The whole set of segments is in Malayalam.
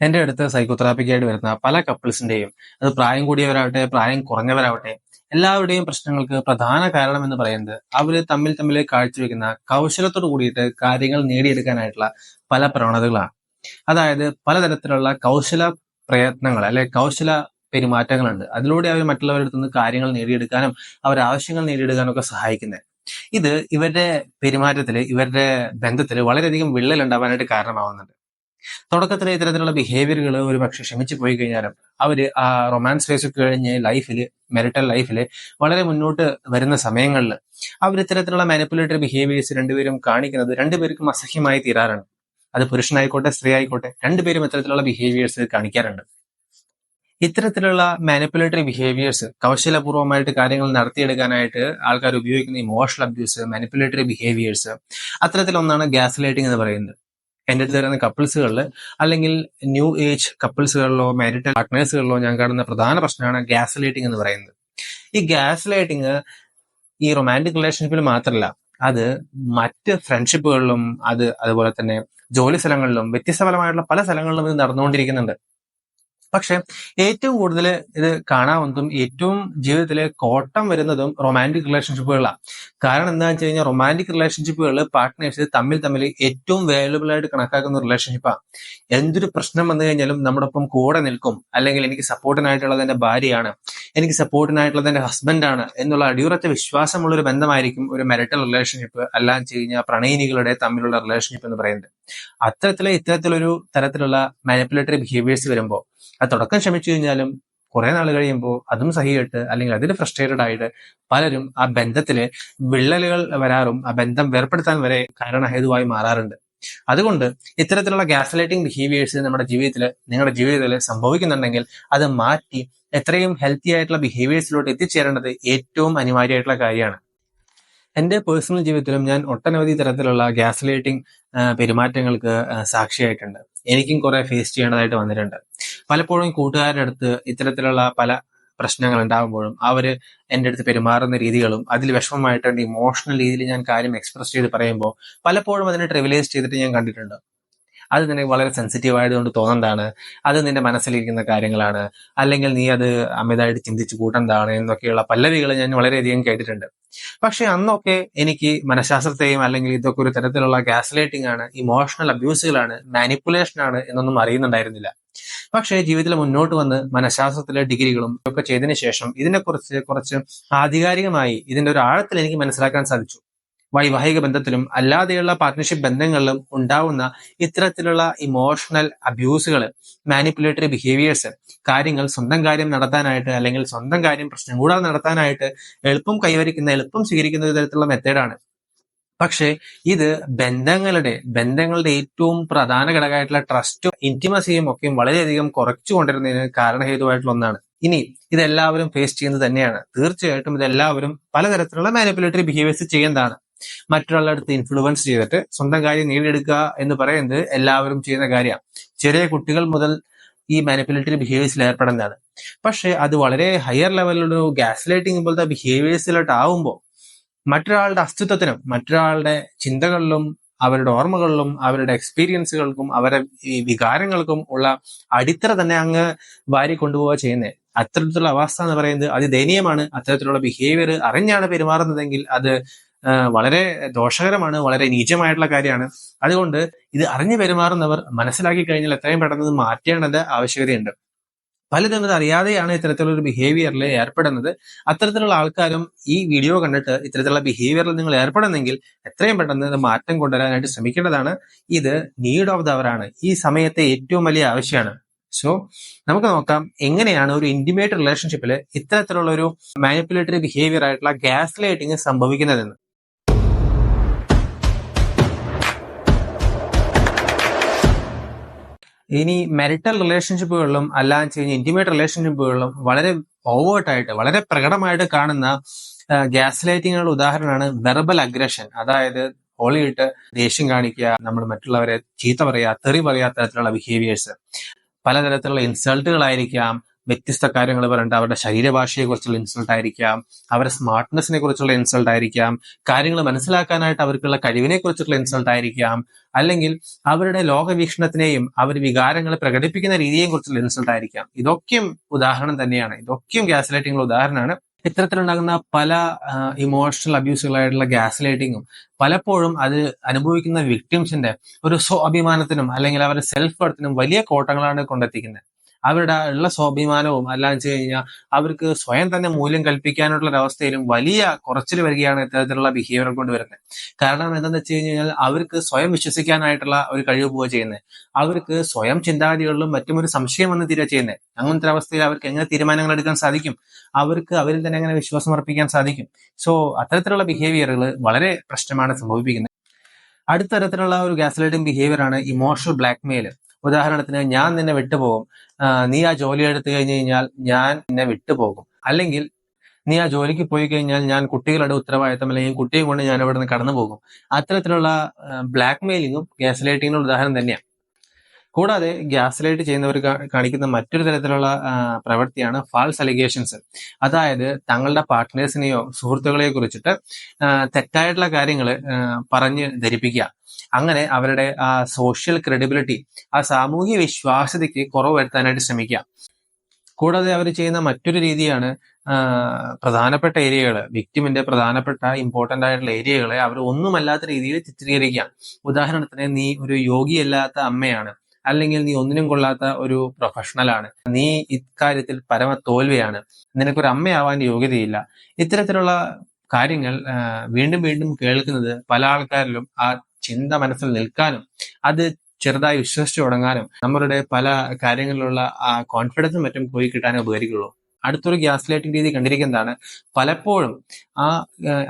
എന്റെ അടുത്ത് സൈക്കോതെറാപ്പിക്കായിട്ട് വരുന്ന പല കപ്പിൾസിന്റെയും, അത് പ്രായം കൂടിയവരാവട്ടെ പ്രായം കുറഞ്ഞവരാവട്ടെ, എല്ലാവരുടെയും പ്രശ്നങ്ങൾക്ക് പ്രധാന കാരണം എന്ന് പറയുന്നത് അവര് തമ്മിൽ തമ്മിൽ കാഴ്ചവെക്കുന്ന കൗശലത്തോട് കൂടിയിട്ട് കാര്യങ്ങൾ നേടിയെടുക്കാനായിട്ടുള്ള പല പ്രവണതകളാണ്. അതായത് പലതരത്തിലുള്ള കൗശല പ്രയത്നങ്ങൾ അല്ലെ കൗശല പെരുമാറ്റങ്ങളുണ്ട്. അതിലൂടെ അവർ മറ്റുള്ളവരുടെ അടുത്ത് നിന്ന് കാര്യങ്ങൾ നേടിയെടുക്കാനും അവരുടെ ആവശ്യങ്ങൾ നേടിയെടുക്കാനും ഒക്കെ സഹായിക്കുന്നത്. ഇത് ഇവരുടെ പെരുമാറ്റത്തില്, ഇവരുടെ ബന്ധത്തില് വളരെയധികം വിള്ളൽ ഉണ്ടാവാനായിട്ട് കാരണമാവുന്നുണ്ട്. തുടക്കത്തിലെ ഇത്തരത്തിലുള്ള ബിഹേവിയറുകൾ ഒരു പക്ഷെ ക്ഷമിച്ചു പോയി കഴിഞ്ഞാലും അവര് ആ റൊമാൻസ് ഫേസ് ഒക്കെ കഴിഞ്ഞ് ലൈഫിൽ, മെരിറ്റൽ ലൈഫിൽ വളരെ മുന്നോട്ട് വരുന്ന സമയങ്ങളിൽ അവർ ഇത്തരത്തിലുള്ള മാനിപ്പുലേറ്ററി ബിഹേവിയേഴ്സ് രണ്ടുപേരും കാണിക്കുന്നത് രണ്ടുപേർക്കും അസഹ്യമായി തീരാറുണ്ട്. അത് പുരുഷനായിക്കോട്ടെ സ്ത്രീ ആയിക്കോട്ടെ, രണ്ടുപേരും ഇത്തരത്തിലുള്ള ബിഹേവിയേഴ്സ് കാണിക്കാറുണ്ട്. ഇത്തരത്തിലുള്ള മാനിപ്പുലേറ്ററി ബിഹേവിയേഴ്സ് കൗശലപൂർവ്വമായിട്ട് കാര്യങ്ങൾ നടത്തിയെടുക്കാനായിട്ട് ആൾക്കാർ ഉപയോഗിക്കുന്ന ഇമോഷണൽ അബ്യൂസ്, മാനിപ്പുലേറ്ററി ബിഹേവിയേഴ്സ്, അത്തരത്തിലൊന്നാണ് ഗ്യാസ് ലൈറ്റിംഗ് എന്ന് പറയുന്നത്. എന്റെ അടുത്ത് വരുന്ന കപ്പിൾസുകളിൽ അല്ലെങ്കിൽ ന്യൂ ഏജ് കപ്പിൾസുകളിലോ മാരിറ്റൽ പാർട്ട്നേഴ്സുകളിലോ ഞാൻ കാണുന്ന പ്രധാന പ്രശ്നമാണ് ഗ്യാസ് ലൈറ്റിംഗ് എന്ന് പറയുന്നത്. ഈ ഗ്യാസ് ലൈറ്റിംഗ് ഈ റൊമാൻറ്റിക് റിലേഷൻഷിപ്പിൽ മാത്രമല്ല, അത് മറ്റ് ഫ്രണ്ട്ഷിപ്പുകളിലും, അതുപോലെ തന്നെ ജോലി സ്ഥലങ്ങളിലും, വ്യത്യസ്തപരമായിട്ടുള്ള പല സ്ഥലങ്ങളിലും ഇത് നടന്നുകൊണ്ടിരിക്കുന്നുണ്ട്. പക്ഷെ ഏറ്റവും കൂടുതൽ ഇത് കാണാവുന്നതും ഏറ്റവും ജീവിതത്തിലെ കോട്ടം വരുന്നതും റൊമാൻറ്റിക് റിലേഷൻഷിപ്പുകളാണ്. കാരണം എന്താണെന്ന് വെച്ച് കഴിഞ്ഞാൽ റൊമാൻറ്റിക് റിലേഷൻഷിപ്പുകളിൽ പാർട്ട്നേഴ്സ് തമ്മിൽ ഏറ്റവും വാല്യുബിൾ ആയിട്ട് കണക്കാക്കുന്ന റിലേഷൻഷിപ്പാണ്. എന്തൊരു പ്രശ്നം വന്നു കഴിഞ്ഞാലും നമ്മുടെ ഒപ്പം കൂടെ നിൽക്കും, അല്ലെങ്കിൽ എനിക്ക് സപ്പോർട്ടിനായിട്ടുള്ളത് എന്റെ ഭാര്യയാണ്, എനിക്ക് സപ്പോർട്ടിനായിട്ടുള്ളത് എന്റെ ഹസ്ബൻഡാണ് എന്നുള്ള അടിയുറച്ച വിശ്വാസമുള്ള ഒരു ബന്ധമായിരിക്കും ഒരു മാരിറ്റൽ റിലേഷൻഷിപ്പ്, അല്ലാന്ന് വെച്ച് കഴിഞ്ഞാൽ പ്രണയിനികളുടെ തമ്മിലുള്ള റിലേഷൻഷിപ്പ് എന്ന് പറയുന്നത്. ഇത്തരത്തിലൊരു തരത്തിലുള്ള മാനിപ്പുലേറ്ററി ബിഹേവിയേഴ്സ് വരുമ്പോൾ അത് തുടക്കം ക്ഷമിച്ചു കഴിഞ്ഞാലും കുറെ നാൾ കഴിയുമ്പോൾ അതും സഹികെട്ട് അല്ലെങ്കിൽ അതിൽ ഫ്രസ്ട്രേറ്റഡ് ആയിട്ട് പലരും ആ ബന്ധത്തില് വിള്ളലുകൾ വരാറും ആ ബന്ധം വേർപ്പെടുത്താൻ വരെ കാരണഹേതുവായി മാറാറുണ്ട്. അതുകൊണ്ട് ഇത്തരത്തിലുള്ള ഗ്യാസ് ലൈറ്റിംഗ് ബിഹേവിയേഴ്സ് നിങ്ങളുടെ ജീവിതത്തിൽ സംഭവിക്കുന്നുണ്ടെങ്കിൽ അത് മാറ്റി എത്രയും ഹെൽത്തി ആയിട്ടുള്ള ബിഹേവിയേഴ്സിലോട്ട് എത്തിച്ചേരേണ്ടത് ഏറ്റവും അനിവാര്യമായിട്ടുള്ള കാര്യമാണ്. എന്റെ പേഴ്സണൽ ജീവിതത്തിലും ഞാൻ ഒട്ടനവധി തരത്തിലുള്ള ഗ്യാസ് ലൈറ്റിംഗ് പെരുമാറ്റങ്ങൾക്ക് സാക്ഷിയായിട്ടുണ്ട്. എനിക്കും കുറെ ഫേസ് ചെയ്യേണ്ടതായിട്ട് വന്നിട്ടുണ്ട്. പലപ്പോഴും കൂട്ടുകാരുടെ അടുത്ത് ഇത്തരത്തിലുള്ള പല പ്രശ്നങ്ങൾ ഉണ്ടാകുമ്പോഴും അവര് എൻ്റെ അടുത്ത് പെരുമാറുന്ന രീതികളും അതിൽ വിഷമമായിട്ടുണ്ട് ഇമോഷണൽ രീതിയിൽ ഞാൻ കാര്യം എക്സ്പ്രസ് ചെയ്ത് പറയുമ്പോൾ പലപ്പോഴും അതിനെ ട്രിവിലൈസ് ചെയ്തിട്ട് ഞാൻ കണ്ടിട്ടുണ്ട്. അത് നിനക്ക് വളരെ സെൻസിറ്റീവ് ആയതുകൊണ്ട് തോന്നുന്നതാണ്, അത് നിന്റെ മനസ്സിലിരിക്കുന്ന കാര്യങ്ങളാണ്, അല്ലെങ്കിൽ നീ അത് അമിതമായിട്ട് ചിന്തിച്ചു കൂട്ടേണ്ടതാണ് എന്നൊക്കെയുള്ള പല്ലവികൾ ഞാൻ വളരെയധികം കേട്ടിട്ടുണ്ട്. പക്ഷെ അന്നൊക്കെ എനിക്ക് മനഃശാസ്ത്രത്തെയും അല്ലെങ്കിൽ ഇതൊക്കെ ഒരു തരത്തിലുള്ള ഗ്യാസ് ലൈറ്റിംഗ് ആണ്, ഇമോഷണൽ അബ്യൂസുകളാണ്, മാനിപ്പുലേഷൻ ആണ് എന്നൊന്നും അറിയുന്നുണ്ടായിരുന്നില്ല. പക്ഷേ ജീവിതത്തിൽ മുന്നോട്ട് വന്ന് മനഃശാസ്ത്രത്തിലെ ഡിഗ്രികളും ഒക്കെ ചെയ്തതിനു ശേഷം ഇതിനെക്കുറിച്ച് കുറച്ച് ആധികാരികമായി ഇതിന്റെ ഒരു ആഴത്തിൽ എനിക്ക് മനസ്സിലാക്കാൻ സാധിച്ചു. വൈവാഹിക ബന്ധത്തിലും അല്ലാതെയുള്ള പാർട്ട്ണർഷിപ്പ് ബന്ധങ്ങളിലും ഉണ്ടാവുന്ന ഇത്തരത്തിലുള്ള ഇമോഷണൽ അബ്യൂസുകൾ, മാനിപ്പുലേറ്ററി ബിഹേവിയേഴ്സ്, കാര്യങ്ങൾ സ്വന്തം കാര്യം നടത്താനായിട്ട് അല്ലെങ്കിൽ സ്വന്തം കാര്യം പ്രശ്നം കൂടാതെ നടത്താനായിട്ട് എളുപ്പം സ്വീകരിക്കുന്ന ഒരു തരത്തിലുള്ള മെത്തേഡാണ്. പക്ഷേ ഇത് ബന്ധങ്ങളുടെ ഏറ്റവും പ്രധാന ഘടകമായിട്ടുള്ള ട്രസ്റ്റും ഇന്റിമസിയും ഒക്കെയും വളരെയധികം കുറച്ചു കൊണ്ടിരുന്നതിന് കാരണഹേതുവായിട്ടുള്ള ഒന്നാണ്. ഇനി ഇതെല്ലാവരും ഫേസ് ചെയ്യുന്നത് തന്നെയാണ്. തീർച്ചയായിട്ടും ഇതെല്ലാവരും പലതരത്തിലുള്ള മാനിപ്പുലേറ്ററി ബിഹേവിയേഴ്സ് ചെയ്യുന്നതാണ്. മറ്റൊരാളുടെ അടുത്ത് ഇൻഫ്ലുവൻസ് ചെയ്തിട്ട് സ്വന്തം കാര്യം നേടിയെടുക്കുക എന്ന് പറയുന്നത് എല്ലാവരും ചെയ്യുന്ന കാര്യമാണ്. ചെറിയ കുട്ടികൾ മുതൽ ഈ മാനിപ്പുലേറ്ററി ബിഹേവിയേഴ്സിൽ ഏർപ്പെടുന്നതാണ്. പക്ഷെ അത് വളരെ ഹയർ ലെവലിലൊരു ഗ്യാസ് ലൈറ്റിംഗ് പോലത്തെ ബിഹേവിയേഴ്സിലോട്ട് ആവുമ്പോൾ മറ്റൊരാളുടെ അസ്തിത്വത്തിനും മറ്റൊരാളുടെ ചിന്തകളിലും അവരുടെ ഓർമ്മകളിലും അവരുടെ എക്സ്പീരിയൻസുകൾക്കും അവരുടെ ഈ വികാരങ്ങൾക്കും ഉള്ള അടിത്തറ തന്നെ അങ്ങ് വാരി കൊണ്ടുപോവുക ചെയ്യുന്നത്. അത്തരത്തിലുള്ള അവസ്ഥ എന്ന് പറയുന്നത് അതിദയനീയമാണ്. അത്തരത്തിലുള്ള ബിഹേവിയർ അറിഞ്ഞാണ് പെരുമാറുന്നതെങ്കിൽ അത് വളരെ ദോഷകരമാണ്, വളരെ നീചമായിട്ടുള്ള കാര്യമാണ്. അതുകൊണ്ട് ഇത് അറിഞ്ഞു പെരുമാറുന്നവർ മനസ്സിലാക്കി കഴിഞ്ഞാൽ എത്രയും പെട്ടെന്ന് മാറ്റേണ്ടത് ആവശ്യകതയുണ്ട്. പലതും ഇത് അറിയാതെയാണ് ഇത്തരത്തിലുള്ള ബിഹേവിയറിൽ ഏർപ്പെടുന്നത്. അത്തരത്തിലുള്ള ആൾക്കാരും ഈ വീഡിയോ കണ്ടിട്ട് ഇത്തരത്തിലുള്ള ബിഹേവിയറിൽ നിങ്ങൾ ഏർപ്പെടുന്നെങ്കിൽ എത്രയും പെട്ടെന്ന് ഇത് മാറ്റം കൊണ്ടുവരാനായിട്ട് ശ്രമിക്കേണ്ടതാണ്. ഇത് നീഡ് ഓഫ് ദ അവർ ആണ്, ഈ സമയത്തെ ഏറ്റവും വലിയ ആവശ്യമാണ്. സോ നമുക്ക് നോക്കാം എങ്ങനെയാണ് ഒരു ഇന്റിമേറ്റ് റിലേഷൻഷിപ്പിൽ ഇത്തരത്തിലുള്ള ഒരു മാനിപ്പുലേറ്ററി ബിഹേവിയർ ആയിട്ടുള്ള ഗ്യാസ് ലൈറ്റിംഗ് സംഭവിക്കുന്നതെന്ന്. ഇനി മെരിറ്റൽ റിലേഷൻഷിപ്പുകളിലും അല്ലാന്ന് വെച്ച് കഴിഞ്ഞാൽ ഇന്റിമേറ്റ് റിലേഷൻഷിപ്പുകളിലും വളരെ ഓവേർട്ടായിട്ട് വളരെ പ്രകടമായിട്ട് കാണുന്ന ഗ്യാസ് ലൈറ്റിങ്ങുകളുടെ ഉദാഹരണമാണ് വെർബൽ അഗ്രഷൻ. അതായത് ഹോളിയിട്ട് ദേഷ്യം കാണിക്കുക, നമ്മൾ മറ്റുള്ളവരെ ചീത്ത പറയുക, തെറി പറയുക, തരത്തിലുള്ള ബിഹേവിയേഴ്സ്. പലതരത്തിലുള്ള ഇൻസൾട്ടുകളായിരിക്കാം, വ്യത്യസ്ത കാര്യങ്ങൾ പറഞ്ഞിട്ട് അവരുടെ ശരീരഭാഷയെ കുറിച്ചുള്ള ഇൻസൾട്ട് ആയിരിക്കാം, അവരുടെ സ്മാർട്ട്നെസ്സിനെ കുറിച്ചുള്ള ഇൻസൾട്ട് ആയിരിക്കാം, കാര്യങ്ങൾ മനസ്സിലാക്കാനായിട്ട് അവർക്കുള്ള കഴിവിനെ കുറിച്ചുള്ള ഇൻസൾട്ട് ആയിരിക്കാം, അല്ലെങ്കിൽ അവരുടെ ലോകവീക്ഷണത്തിനെയും അവർ വികാരങ്ങൾ പ്രകടിപ്പിക്കുന്ന രീതിയെയും കുറിച്ചുള്ള ഇൻസൾട്ട് ആയിരിക്കാം. ഇതൊക്കെയും ഉദാഹരണം തന്നെയാണ്, ഇതൊക്കെയും ഗ്യാസ് ലൈറ്റിംഗുള്ള ഉദാഹരണമാണ്. ഇത്തരത്തിലുണ്ടാകുന്ന പല ഇമോഷണൽ അബ്യൂസുകളായിട്ടുള്ള ഗ്യാസ് ലൈറ്റിങ്ങും പലപ്പോഴും അത് അനുഭവിക്കുന്ന വിക്ടിംസിന്റെ ഒരു സ്വാഭിമാനത്തിനും അല്ലെങ്കിൽ അവരുടെ സെൽഫ് വർത്തിനും വലിയ കോട്ടങ്ങളാണ് കൊണ്ടെത്തിക്കുന്നത്. അവരുടെ ഉള്ള സ്വാഭിമാനവും അല്ലാന്ന് വെച്ച് കഴിഞ്ഞാൽ അവർക്ക് സ്വയം തന്നെ മൂല്യം കൽപ്പിക്കാനുള്ള ഒരു അവസ്ഥയിലും വലിയ കുറച്ചിൽ വരികയാണ് ഇത്തരത്തിലുള്ള ബിഹേവിയർ കൊണ്ട് വരുന്നത്. കാരണം എന്താണെന്ന് വെച്ച് കഴിഞ്ഞാൽ അവർക്ക് സ്വയം വിശ്വസിക്കാനായിട്ടുള്ള ഒരു കഴിവ് പോവുക ചെയ്യുന്നത്. അവർക്ക് സ്വയം ചിന്താഗതികളിലും മറ്റും ഒരു സംശയം വന്ന് തീരുക ചെയ്യുന്നത്. അങ്ങനത്തെ അവസ്ഥയിൽ അവർക്ക് എങ്ങനെ തീരുമാനങ്ങൾ എടുക്കാൻ സാധിക്കും? അവർക്ക് അവരിൽ തന്നെ എങ്ങനെ വിശ്വാസം അർപ്പിക്കാൻ സാധിക്കും? സോ അത്തരത്തിലുള്ള ബിഹേവിയറുകൾ വളരെ പ്രശ്നമാണ് സംഭവിപ്പിക്കുന്നത്. അടുത്ത തരത്തിലുള്ള ഒരു ഗ്യാസ് ലൈറ്റിംഗ് ബിഹേവിയർ ആണ് ഇമോഷണൽ ബ്ലാക്ക്മെയിൽ. ഉദാഹരണത്തിന്, ഞാൻ നിന്നെ വിട്ടുപോകും, നീ ആ ജോലി എടുത്തു കഴിഞ്ഞു കഴിഞ്ഞാൽ ഞാൻ നിന്നെ വിട്ടുപോകും, അല്ലെങ്കിൽ നീ ആ ജോലിക്ക് പോയി കഴിഞ്ഞാൽ ഞാൻ കുട്ടികളുടെ ഉത്തരവാദിത്തം അല്ലെങ്കിൽ കുട്ടിയെ കൊണ്ട് ഞാൻ ഇവിടെ നിന്ന് കടന്നു പോകും. അത്തരത്തിലുള്ള ബ്ലാക്ക്മെയിലിങ്ങും ഗ്യാസ് ലൈറ്റിങ്ങിനുള്ള ഉദാഹരണം തന്നെയാണ്. കൂടാതെ ഗ്യാസ് ലൈറ്റ് ചെയ്യുന്നവർ കാണിക്കുന്ന മറ്റൊരു തരത്തിലുള്ള പ്രവൃത്തിയാണ് ഫാൾസ് അലിഗേഷൻസ്. അതായത് തങ്ങളുടെ പാർട്ട്നേഴ്സിനെയോ സുഹൃത്തുക്കളെയോ കുറിച്ചിട്ട് തെറ്റായിട്ടുള്ള കാര്യങ്ങൾ പറഞ്ഞ് ധരിപ്പിക്കുക. അങ്ങനെ അവരുടെ ആ സോഷ്യൽ ക്രെഡിബിലിറ്റി, ആ സാമൂഹ്യ വിശ്വാസ്യതയ്ക്ക് കുറവ് വരുത്താനായിട്ട് ശ്രമിക്കുക. കൂടാതെ അവർ ചെയ്യുന്ന മറ്റൊരു രീതിയാണ് പ്രധാനപ്പെട്ട ഏരിയകൾ, വിക്ടിമിന്റെ പ്രധാനപ്പെട്ട ഇമ്പോർട്ടന്റ് ആയിട്ടുള്ള ഏരിയകളെ അവർ ഒന്നുമല്ലാത്ത രീതിയിൽ ചിത്രീകരിക്കുക. ഉദാഹരണത്തിന്, നീ ഒരു യോഗിയല്ലാത്ത അമ്മയാണ്, അല്ലെങ്കിൽ നീ ഒന്നിനും കൊള്ളാത്ത ഒരു പ്രൊഫഷണലാണ്, നീ ഇക്കാര്യത്തിൽ പരമ തോൽവിയാണ്, നിനക്കൊരു അമ്മയാവാൻ യോഗ്യതയില്ല. ഇത്തരത്തിലുള്ള കാര്യങ്ങൾ വീണ്ടും വീണ്ടും കേൾക്കുന്നത് പല ആൾക്കാരിലും ആ ചിന്ത മനസ്സിൽ നിൽക്കാനും അത് ചെറുതായി വിശ്വസിച്ചു തുടങ്ങാനും നമ്മളുടെ പല കാര്യങ്ങളിലുള്ള ആ കോൺഫിഡൻസും മറ്റും പോയി കിട്ടാനേ ഉപകരിക്കുള്ളൂ. അടുത്തൊരു ഗ്യാസ് ലൈറ്റിംഗ് രീതി കണ്ടിരിക്കുന്നതാണ്, പലപ്പോഴും ആ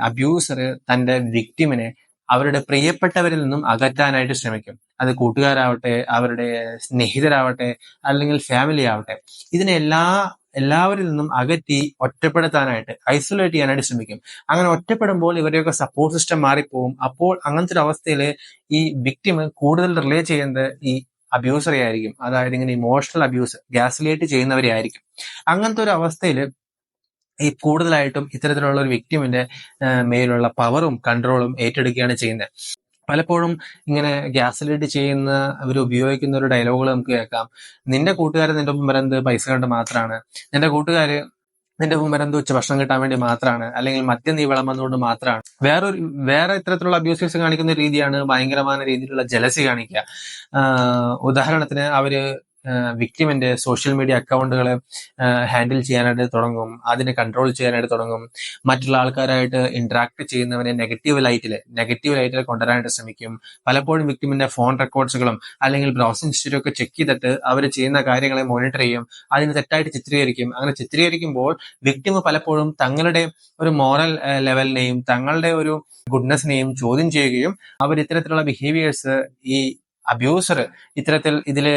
അബ്യൂസർ തന്റെ വിക്ടിമിനെ അവരുടെ പ്രിയപ്പെട്ടവരിൽ നിന്നും അകറ്റാനായിട്ട് ശ്രമിക്കും. അത് കൂട്ടുകാരാവട്ടെ, അവരുടെ സ്നേഹിതരാവട്ടെ, അല്ലെങ്കിൽ ഫാമിലി ആവട്ടെ, ഇതിനെ എല്ലാവരിൽ നിന്നും അകറ്റി ഒറ്റപ്പെടുത്താനായിട്ട്, ഐസൊലേറ്റ് ചെയ്യാനായിട്ട് ശ്രമിക്കും. അങ്ങനെ ഒറ്റപ്പെടുമ്പോൾ ഇവരെയൊക്കെ സപ്പോർട്ട് സിസ്റ്റം മാറിപ്പോവും. അപ്പോൾ അങ്ങനത്തെ ഒരു അവസ്ഥയിൽ ഈ വിക്ടിം കൂടുതൽ റിലേ ചെയ്യുന്നത് ഈ അബ്യൂസറെ ആയിരിക്കും. അതായത് ഇങ്ങനെ ഇമോഷണൽ അബ്യൂസ് ഗ്യാസ് ലൈറ്റ് ചെയ്യുന്നവരെ ആയിരിക്കും. അങ്ങനത്തെ ഒരു അവസ്ഥയിൽ ഈ കൂടുതലായിട്ടും ഇത്തരത്തിലുള്ള ഒരു വിക്ടിമിന്റെ മേലുള്ള പവറും കൺട്രോളും ഏറ്റെടുക്കുകയാണ് ചെയ്യുന്നത്. പലപ്പോഴും ഇങ്ങനെ ഗ്യാസ് ലൈറ്റ് ചെയ്യുന്ന അവർ ഉപയോഗിക്കുന്ന ഒരു ഡയലോഗുകൾ നമുക്ക് കേൾക്കാം. നിന്റെ കൂട്ടുകാരൻ നിന്റെ ഒപ്പം വരുന്നത് പൈസ കൊണ്ട് മാത്രമാണ്, നിന്റെ കൂട്ടുകാര് നിന്റെ ഒപ്പം വരുന്നത് ഉച്ചഭക്ഷണം കിട്ടാൻ വേണ്ടി മാത്രമാണ്, അല്ലെങ്കിൽ മദ്യം നീ വിളമ്പുന്നതുകൊണ്ട് മാത്രമാണ്. വേറെ ഇത്തരത്തിലുള്ള അബ്യൂസേഴ്സ് കാണിക്കുന്ന രീതിയാണ് ഭയങ്കരമായ രീതിയിലുള്ള ജലസി കാണിക്കുക. ഉദാഹരണത്തിന്, അവര് വിക്ടിമിന്റെ സോഷ്യൽ മീഡിയ അക്കൗണ്ടുകളെ ഹാൻഡിൽ ചെയ്യാനായിട്ട് തുടങ്ങും, അതിനെ കൺട്രോൾ ചെയ്യാനായിട്ട് തുടങ്ങും, മറ്റുള്ള ആൾക്കാരായിട്ട് ഇന്ററാക്ട് ചെയ്യുന്നവനെ നെഗറ്റീവ് ലൈറ്റിൽ കൊണ്ടുവരാനായിട്ട് ശ്രമിക്കും. പലപ്പോഴും വിക്ടിമിന്റെ ഫോൺ റെക്കോർഡ്സുകളും അല്ലെങ്കിൽ ബ്രൗസിംഗ് ഹിസ്റ്ററി ഒക്കെ ചെക്ക് ചെയ്തിട്ട് അവർ ചെയ്യുന്ന കാര്യങ്ങളെ മോണിറ്റർ ചെയ്യും, അതിന് തെറ്റായിട്ട് ചിത്രീകരിക്കും. അങ്ങനെ ചിത്രീകരിക്കുമ്പോൾ വിക്ടിം പലപ്പോഴും തങ്ങളുടെ ഒരു മോറൽ ലെവലിനെയും തങ്ങളുടെ ഒരു ഗുഡ്നെസ്സിനെയും ചോദ്യം ചെയ്യുകയും അവർ ഇത്തരത്തിലുള്ള ബിഹേവിയേഴ്സ് ഈ അബ്യൂസർ ഇതില്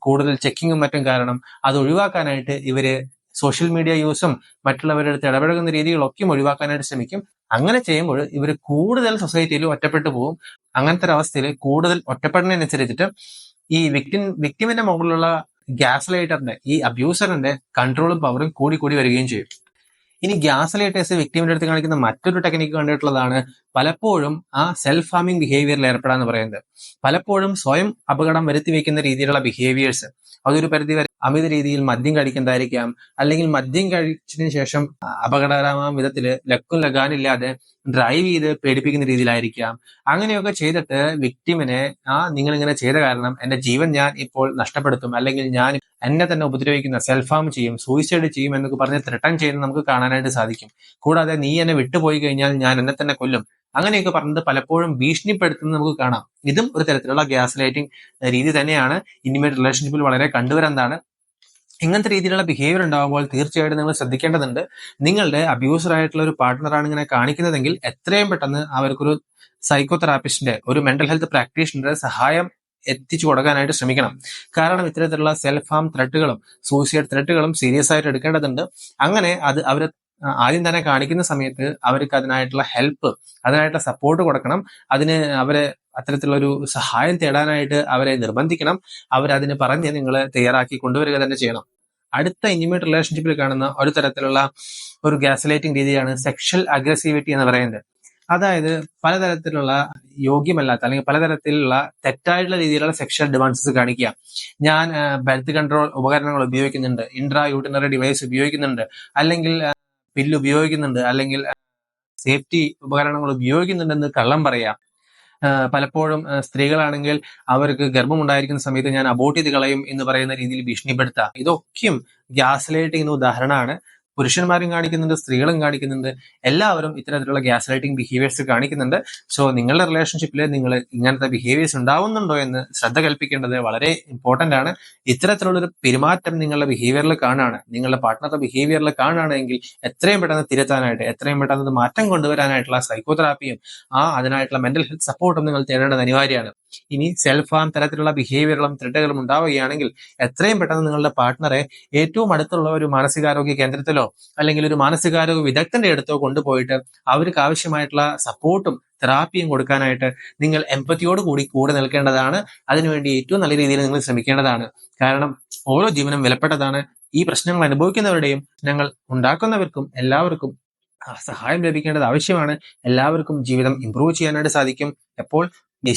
കൂടുതൽ ചെക്കിങ്ങും മറ്റും കാരണം അത് ഒഴിവാക്കാനായിട്ട് ഇവര് സോഷ്യൽ മീഡിയ യൂസും മറ്റുള്ളവരുടെ അടുത്ത് ഇടപഴകുന്ന രീതികളൊക്കെ ഒഴിവാക്കാനായിട്ട് ശ്രമിക്കും. അങ്ങനെ ചെയ്യുമ്പോൾ ഇവർ കൂടുതൽ സൊസൈറ്റിയിൽ ഒറ്റപ്പെട്ടു പോകും. അങ്ങനത്തെ ഒരു അവസ്ഥയിൽ കൂടുതൽ ഒറ്റപ്പെടുന്നതിനനുസരിച്ചിട്ട് ഈ വിക്ടിമിന്റെ മുകളിലുള്ള ഗ്യാസ് ലൈറ്ററിന്റെ, ഈ അബ്യൂസറിന്റെ കൺട്രോളും പവറും കൂടി വരികയും ചെയ്യും. ഇനി ഗ്യാസ് ലൈറ്റേഴ്സ് വിക്ടിമിന്റെ അടുത്ത് കാണിക്കുന്ന മറ്റൊരു ടെക്നിക്ക് കണ്ടിട്ടുള്ളതാണ് പലപ്പോഴും ആ സെൽഫ് ഹാമിംഗ് ബിഹേവിയറിൽ ഏർപ്പെടാന്ന് പറയുന്നത്. പലപ്പോഴും സ്വയം അപകടം വരുത്തി വെക്കുന്ന രീതിയിലുള്ള ബിഹേവിയേഴ്സ്, അതൊരു പരിധി വരെ അമിത രീതിയിൽ മദ്യം കഴിക്കുന്നതായിരിക്കാം, അല്ലെങ്കിൽ മദ്യം കഴിച്ചതിന് ശേഷം അപകടകരമായ വിധത്തിൽ ലക്കും ലഗാനില്ലാതെ ഡ്രൈവ് ചെയ്ത് പേടിപ്പിക്കുന്ന രീതിയിലായിരിക്കാം. അങ്ങനെയൊക്കെ ചെയ്തിട്ട് വിക്ടിമിനെ നിങ്ങൾ ഇങ്ങനെ ചെയ്ത കാരണം എന്റെ ജീവൻ ഞാൻ ഇപ്പോൾ നഷ്ടപ്പെടുത്തും, അല്ലെങ്കിൽ ഞാൻ എന്നെ തന്നെ ഉപദ്രവിക്കുന്ന, സെൽഫ് ഹാം ചെയ്യും, സൂയിസൈഡ് ചെയ്യും എന്നൊക്കെ പറഞ്ഞ് ത്രെട്ടൺ ചെയ്യുന്നത് നമുക്ക് കാണാനായിട്ട് സാധിക്കും. കൂടാതെ നീ എന്നെ വിട്ടുപോയി കഴിഞ്ഞാൽ ഞാൻ എന്നെ തന്നെ കൊല്ലും, അങ്ങനെയൊക്കെ പറഞ്ഞത് പലപ്പോഴും ഭീഷണിപ്പെടുത്തുന്നത് നമുക്ക് കാണാം. ഇതും ഒരു തരത്തിലുള്ള ഗ്യാസ് ലൈറ്റിംഗ് രീതി തന്നെയാണ്. ഇന്റിമേറ്റ് റിലേഷൻഷിപ്പിൽ വളരെ കണ്ടുവരുന്നതാണ്. ഇങ്ങനത്തെ രീതിയിലുള്ള ബിഹേവിയർ ഉണ്ടാകുമ്പോൾ തീർച്ചയായിട്ടും നിങ്ങൾ ശ്രദ്ധിക്കേണ്ടതുണ്ട്. നിങ്ങളുടെ അബ്യൂസർ ആയിട്ടുള്ള ഒരു പാർട്ട്ണറാണ് ഇങ്ങനെ കാണിക്കുന്നതെങ്കിൽ എത്രയും പെട്ടെന്ന് അവർക്കൊരു സൈക്കോ തെറാപ്പിസ്റ്റിന്റെ, ഒരു മെന്റൽ ഹെൽത്ത് പ്രാക്ടീഷണറുടെ സഹായം എത്തിച്ചു കൊടുക്കാനായിട്ട് ശ്രമിക്കണം. കാരണം ഇത്തരത്തിലുള്ള സെൽഫ് ഹാം ത്രെട്ടുകളും സൂയിസൈഡ് ത്രെട്ടുകളും സീരിയസ് ആയിട്ട് എടുക്കേണ്ടതുണ്ട്. അങ്ങനെ അത് അവർ ആദ്യം തന്നെ കാണിക്കുന്ന സമയത്ത് അവർക്ക് അതിനായിട്ടുള്ള ഹെൽപ്പ്, അതിനായിട്ടുള്ള സപ്പോർട്ട് കൊടുക്കണം. അതിന് അവരെ അത്തരത്തിലുള്ള ഒരു സഹായം തേടാനായിട്ട് അവരെ നിർബന്ധിക്കണം. അവരതിന് പറഞ്ഞ് നിങ്ങൾ തയ്യാറാക്കി കൊണ്ടുവരിക തന്നെ ചെയ്യണം. അടുത്ത ഇന്റിമേറ്റ് റിലേഷൻഷിപ്പിൽ കാണുന്ന ഒരു തരത്തിലുള്ള ഒരു ഗ്യാസ് രീതിയാണ് സെക്ഷൽ അഗ്രസീവിറ്റി എന്ന് പറയുന്നത്. അതായത് പലതരത്തിലുള്ള യോഗ്യമല്ലാത്ത അല്ലെങ്കിൽ പലതരത്തിലുള്ള തെറ്റായിട്ടുള്ള രീതിയിലുള്ള സെക്ഷൽ ഡിമാൻഡ്സ് കാണിക്കുക. ഞാൻ ബർത്ത് കൺട്രോൾ ഉപകരണങ്ങൾ ഉപയോഗിക്കുന്നുണ്ട്, ഇൻട്രാ യൂട്ടിനറി ഡിവൈസ് ഉപയോഗിക്കുന്നുണ്ട്, അല്ലെങ്കിൽ പില്ല് ഉപയോഗിക്കുന്നുണ്ട്, അല്ലെങ്കിൽ സേഫ്റ്റി ഉപകരണങ്ങൾ ഉപയോഗിക്കുന്നുണ്ടെന്ന് കള്ളം പറയാം. പലപ്പോഴും സ്ത്രീകളാണെങ്കിൽ അവർക്ക് ഗർഭമുണ്ടായിരിക്കുന്ന സമയത്ത് ഞാൻ അബോർട്ട് ചെയ്ത് കളയും എന്ന് പറയുന്ന രീതിയിൽ ഭീഷണിപ്പെടുത്തുക. ഇതൊക്കെയും ഗ്യാസ് ലൈറ്റിംഗിന് ഉദാഹരണമാണ്. പുരുഷന്മാരും കാണിക്കുന്നുണ്ട്, സ്ത്രീകളും കാണിക്കുന്നുണ്ട്. എല്ലാവരും ഇത്തരത്തിലുള്ള ഗ്യാസ് ലൈറ്റിംഗ് ബിഹേവിയേഴ്സ് കാണിക്കുന്നുണ്ട്. സോ നിങ്ങളുടെ റിലേഷൻഷിപ്പിൽ നിങ്ങൾ ഇങ്ങനത്തെ ബിഹേവിയേഴ്സ് ഉണ്ടാവുന്നുണ്ടോ എന്ന് ശ്രദ്ധ കൽപ്പിക്കേണ്ടത് വളരെ ഇമ്പോർട്ടന്റ് ആണ്. ഇത്തരത്തിലുള്ളൊരു പെരുമാറ്റം നിങ്ങളുടെ ബിഹേവിയറിൽ കാണുകയാണ്, നിങ്ങളുടെ പാർട്ട്ണറുടെ ബിഹേവിയറിൽ കാണുകയാണെങ്കിൽ എത്രയും പെട്ടെന്ന് തിരുത്താനായിട്ട്, എത്രയും പെട്ടെന്ന് മാറ്റം കൊണ്ടുവരാനായിട്ടുള്ള സൈക്കോതെറാപ്പിയും അതിനായിട്ടുള്ള മെന്റൽ ഹെൽത്ത് സപ്പോർട്ടും നിങ്ങൾ തേടേണ്ടത് അനിവാര്യമാണ്. ഇനി സെൽഫ് ഹാം തരത്തിലുള്ള ബിഹേവിയറുകളും ത്രെഡുകളും ഉണ്ടാവുകയാണെങ്കിൽ എത്രയും പെട്ടെന്ന് നിങ്ങളുടെ പാർട്ട്ണറെ ഏറ്റവും അടുത്തുള്ള ഒരു മാനസികാരോഗ്യ കേന്ദ്രത്തിലോ അല്ലെങ്കിൽ ഒരു മാനസികാരോഗ്യ വിദഗ്ധന്റെ അടുത്തോ കൊണ്ടുപോയിട്ട് അവർക്ക് ആവശ്യമായിട്ടുള്ള സപ്പോർട്ടും തെറാപ്പിയും കൊടുക്കാനായിട്ട് നിങ്ങൾ എമ്പത്തിയോട് കൂടെ നിൽക്കേണ്ടതാണ്. അതിനുവേണ്ടി ഏറ്റവും നല്ല രീതിയിൽ നിങ്ങൾ ശ്രമിക്കേണ്ടതാണ്. കാരണം ഓരോ ജീവനും വിലപ്പെട്ടതാണ്. ഈ പ്രശ്നങ്ങൾ അനുഭവിക്കുന്നവരുടെയും പ്രശ്നങ്ങൾ ഉണ്ടാക്കുന്നവർക്കും എല്ലാവർക്കും സഹായം ലഭിക്കേണ്ടത് ആവശ്യമാണ്. എല്ലാവർക്കും ജീവിതം ഇംപ്രൂവ് ചെയ്യാനായിട്ട് സാധിക്കും. എപ്പോൾ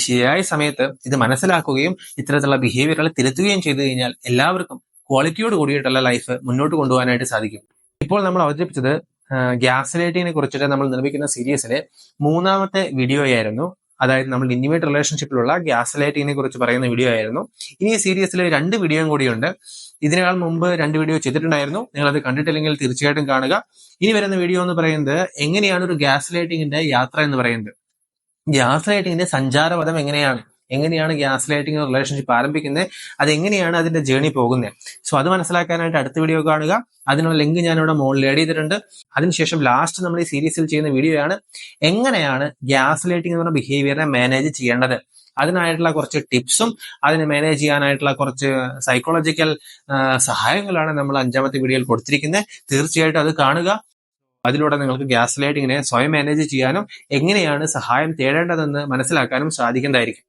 ശരിയായ സമയത്ത് ഇത് മനസ്സിലാക്കുകയും ഇത്തരത്തിലുള്ള ബിഹേവിയറുകൾ തിരുത്തുകയും ചെയ്തു കഴിഞ്ഞാൽ എല്ലാവർക്കും ക്വാളിറ്റിയോട് കൂടിയിട്ടുള്ള ലൈഫ് മുന്നോട്ട് കൊണ്ടുപോകാനായിട്ട് സാധിക്കും. ഇപ്പോൾ നമ്മൾ അവതരിപ്പിച്ചത് ഗ്യാസ് ലൈറ്റിങ്ങിനെ കുറിച്ചിട്ട് നമ്മൾ നിർമ്മിക്കുന്ന സീരീസിലെ 3ാമത്തെ വീഡിയോ ആയിരുന്നു. അതായത് നമ്മൾ ഇന്റിമേറ്റ് റിലേഷൻഷിപ്പിലുള്ള ഗ്യാസ് ലൈറ്റിങ്ങിനെ കുറിച്ച് പറയുന്ന വീഡിയോ ആയിരുന്നു. ഇനി ഈ സീരീസിൽ 2 വീഡിയോയും കൂടിയുണ്ട്. ഇതിനേക്കാൾ മുമ്പ് 2 വീഡിയോ ചെയ്തിട്ടുണ്ടായിരുന്നു. നിങ്ങൾ അത് കണ്ടിട്ടില്ലെങ്കിൽ തീർച്ചയായിട്ടും കാണുക. ഇനി വരുന്ന വീഡിയോ എന്ന് പറയുന്നത് എങ്ങനെയാണ് ഒരു ഗ്യാസ് ലൈറ്റിങ്ങിന്റെ യാത്ര എന്ന് പറയുന്നത്, ഗ്യാസ് ലൈറ്റിങ്ങിന്റെ സഞ്ചാരപഥം എങ്ങനെയാണ് ഗ്യാസ് ലൈറ്റിംഗ് റിലേഷൻഷിപ്പ് ആരംഭിക്കുന്നത്, അതെങ്ങനെയാണ് അതിന്റെ ജേണി പോകുന്നത്. സോ അത് മനസ്സിലാക്കാനായിട്ട് അടുത്ത വീഡിയോ കാണുക. അതിനുള്ള ലിങ്ക് ഞാനിവിടെ മുകളിൽ ആഡ് ചെയ്തിട്ടുണ്ട്. അതിനുശേഷം ലാസ്റ്റ് നമ്മൾ ഈ സീരീസിൽ ചെയ്യുന്ന വീഡിയോ ആണ് എങ്ങനെയാണ് ഗ്യാസ് ലൈറ്റിംഗ് എന്ന് പറഞ്ഞ ബിഹേവിയറിനെ മാനേജ് ചെയ്യേണ്ടത്. അതിനായിട്ടുള്ള കുറച്ച് ടിപ്സും അതിനെ മാനേജ് ചെയ്യാനായിട്ടുള്ള കുറച്ച് സൈക്കോളജിക്കൽ സഹായങ്ങളാണ് നമ്മൾ 5ാമത്തെ വീഡിയോയിൽ കൊടുത്തിരിക്കുന്നത്. തീർച്ചയായിട്ടും അത് കാണുക. അതിലൂടെ നിങ്ങൾക്ക് ഗ്യാസ് ലൈറ്റിങ്ങിനെ സ്വയം മാനേജ് ചെയ്യാനും എങ്ങനെയാണ് സഹായം തേടേണ്ടതെന്ന് മനസ്സിലാക്കാനും സാധിക്കുന്നതായിരിക്കും.